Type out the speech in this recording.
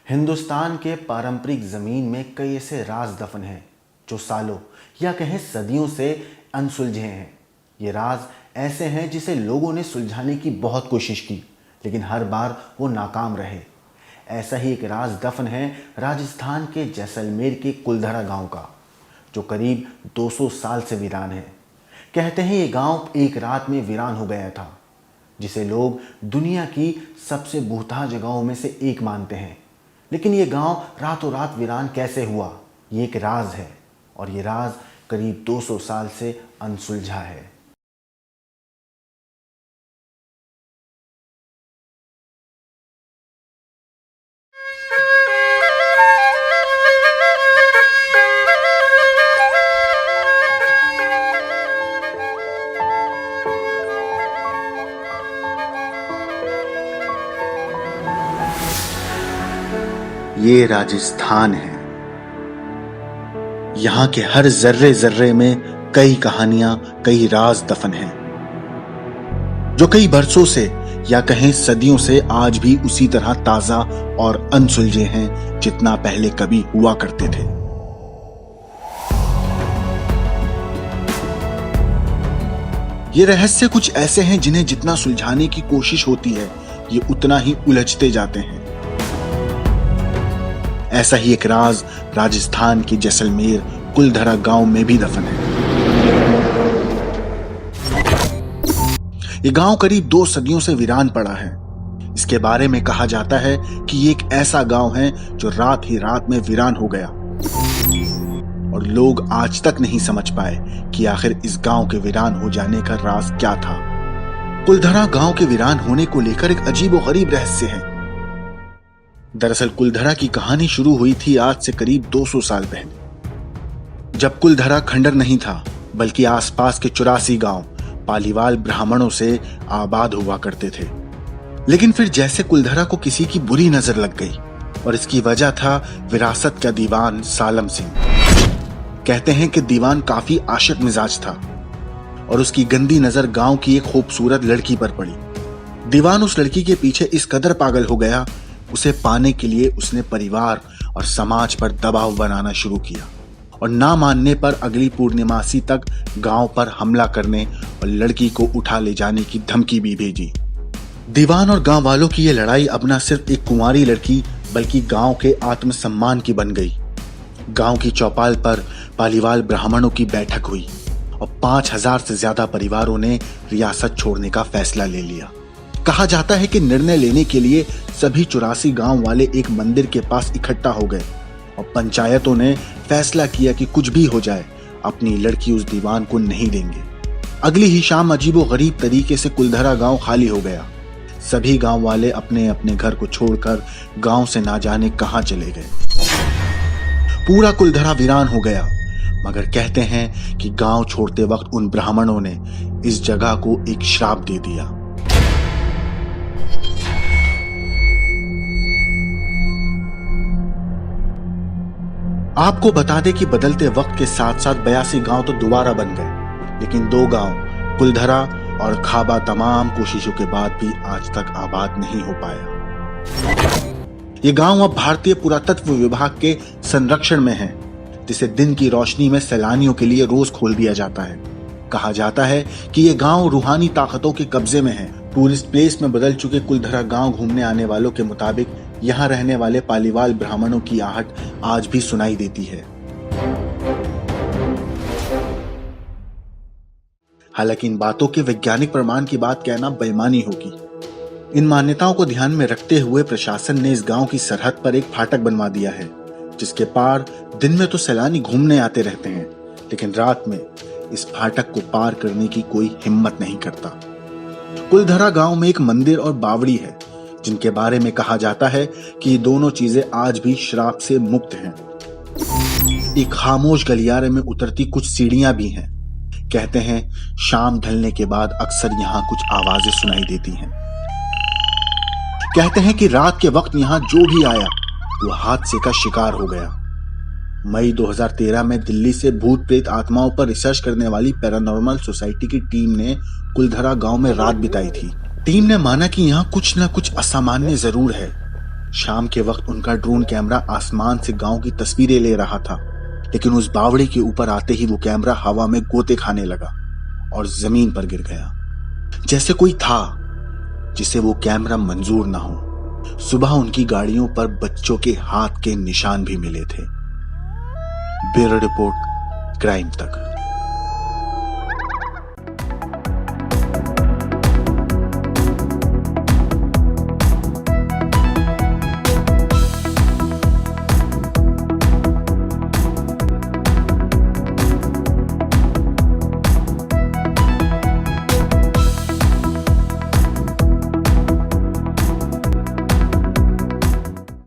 हिंदुस्तान के पारंपरिक ज़मीन में कई ऐसे राज दफन हैं जो सालों या कहें सदियों से अनसुलझे हैं। ये राज ऐसे हैं जिसे लोगों ने सुलझाने की बहुत कोशिश की, लेकिन हर बार वो नाकाम रहे। ऐसा ही एक राज दफन है राजस्थान के जैसलमेर के कुलधरा गांव का, जो करीब 200 साल से वीरान है। कहते हैं ये गांव एक रात में वीरान हो गया था, जिसे लोग दुनिया की सबसे भूतहा जगहों में से एक मानते हैं। लेकिन ये गांव रातों रात वीरान कैसे हुआ, ये एक राज है, और ये राज करीब 200 साल से अनसुलझा है। ये राजस्थान है। यहाँ के हर जर्रे जर्रे में कई कहानियां, कई राज दफन हैं, जो कई बरसों से या कहें सदियों से आज भी उसी तरह ताजा और अनसुलझे हैं जितना पहले कभी हुआ करते थे। ये रहस्य कुछ ऐसे हैं जिन्हें जितना सुलझाने की कोशिश होती है, ये उतना ही उलझते जाते हैं। ऐसा ही एक राज राजस्थान के जैसलमेर कुलधरा गांव में भी दफन है। ये गांव करीब 2 सदियों से वीरान पड़ा है। इसके बारे में कहा जाता है कि ये एक ऐसा गांव है जो रात ही रात में वीरान हो गया, और लोग आज तक नहीं समझ पाए कि आखिर इस गांव के वीरान हो जाने का राज क्या था। कुलधरा गांव के वीरान होने को लेकर एक अजीबोगरीब रहस्य है। दरअसल कुलधरा की कहानी शुरू हुई थी आज से करीब 200 साल पहले, जब कुलधरा खंडर नहीं था, बल्कि आसपास के 84 गांव पालीवाल ब्राह्मणों से आबाद हुआ करते थे। लेकिन फिर जैसे कुलधरा को किसी की बुरी नजर लग गई, और इसकी वजह था विरासत का दीवान सालम सिंह। कहते हैं कि दीवान काफी आशिक मिजाज था, और उसकी गंदी नजर गांव की एक खूबसूरत लड़की पर पड़ी। दीवान उस लड़की के पीछे इस कदर पागल हो गया, उसे पाने के लिए उसने परिवार और समाज पर दबाव बनाना शुरू किया, और ना मानने पर अगली पूर्णिमासी तक गांव पर हमला करने और लड़की को उठा ले जाने की धमकी भी भेजी। दीवान और गांव वालों की यह लड़ाई अब न सिर्फ एक कुंवारी लड़की बल्कि गांव के आत्मसम्मान की बन गई। गांव की चौपाल पर पालीवाल ब्राह्मणों की बैठक हुई, और 5000 से ज्यादा परिवारों ने रियासत छोड़ने का फैसला ले लिया। कहा जाता है कि निर्णय लेने के लिए सभी 84 गांव वाले एक मंदिर के पास इकट्ठा हो गए, और पंचायतों ने फैसला किया कि कुछ भी हो जाए, अपनी लड़की उस दीवान को नहीं देंगे। अगली ही शाम अजीबोगरीब तरीके से कुलधरा गांव खाली हो गया। सभी गांव वाले अपने अपने घर को छोड़कर गांव से ना जाने कहां चले गए। पूरा कुलधरा वीरान हो गया, मगर कहते हैं कि गांव छोड़ते वक्त उन ब्राह्मणों ने इस जगह को एक श्राप दे दिया। आपको बता दें कि बदलते वक्त के साथ साथ 82 गांव तो दोबारा बन गए, लेकिन 2 गांव कुलधरा और खाबा तमाम कोशिशों के बाद भी आज तक आबाद नहीं हो पाया। ये गांव अब भारतीय पुरातत्व विभाग के संरक्षण में है, जिसे दिन की रोशनी में सैलानियों के लिए रोज खोल दिया जाता है। कहा जाता है कि ये गांव रूहानी ताकतों के कब्जे में है। टूरिस्ट प्लेस में बदल चुके कुलधरा गांव घूमने आने वालों के मुताबिक यहाँ रहने वाले पालीवाल ब्राह्मणों की आहट आज भी सुनाई देती है। हालांकि इन बातों के वैज्ञानिक प्रमाण की बात कहना बेईमानी होगी। इन मान्यताओं को ध्यान में रखते हुए प्रशासन ने इस गांव की सरहद पर एक फाटक बनवा दिया है, जिसके पार दिन में तो सैलानी घूमने आते रहते हैं, लेकिन रात में इस फाटक को पार करने की कोई हिम्मत नहीं करता। कुलधरा गांव में एक मंदिर और बावड़ी है, जिनके बारे में कहा जाता है कि ये दोनों चीजें आज भी श्राप से मुक्त हैं। एक खामोश गलियारे में उतरती कुछ सीढ़ियां भी हैं। कहते हैं शाम ढलने के बाद अक्सर यहाँ कुछ आवाजें सुनाई देती हैं। कहते हैं कि रात के वक्त यहाँ जो भी आया वो हादसे का शिकार हो गया। मई 2013 में दिल्ली से भूत प्रेत आत्माओं पर रिसर्च करने वाली पैरानॉर्मल सोसाइटी की टीम ने कुलधरा गांव में रात बिताई थी। टीम ने माना कि यहाँ कुछ न कुछ असामान्य जरूर है, शाम के वक्त उनका ड्रोन कैमरा आसमान से गांव की तस्वीरें ले रहा था, लेकिन उस बावड़े के ऊपर आते ही वो कैमरा हवा में गोते खाने लगा और जमीन पर गिर गया, जैसे कोई था जिसे वो कैमरा मंजूर ना हो। सुबह उनकी गाड़ियों पर बच्चों के हाथ के निशान भी मिले थे। ब्यूरो रिपोर्ट, क्राइम तक।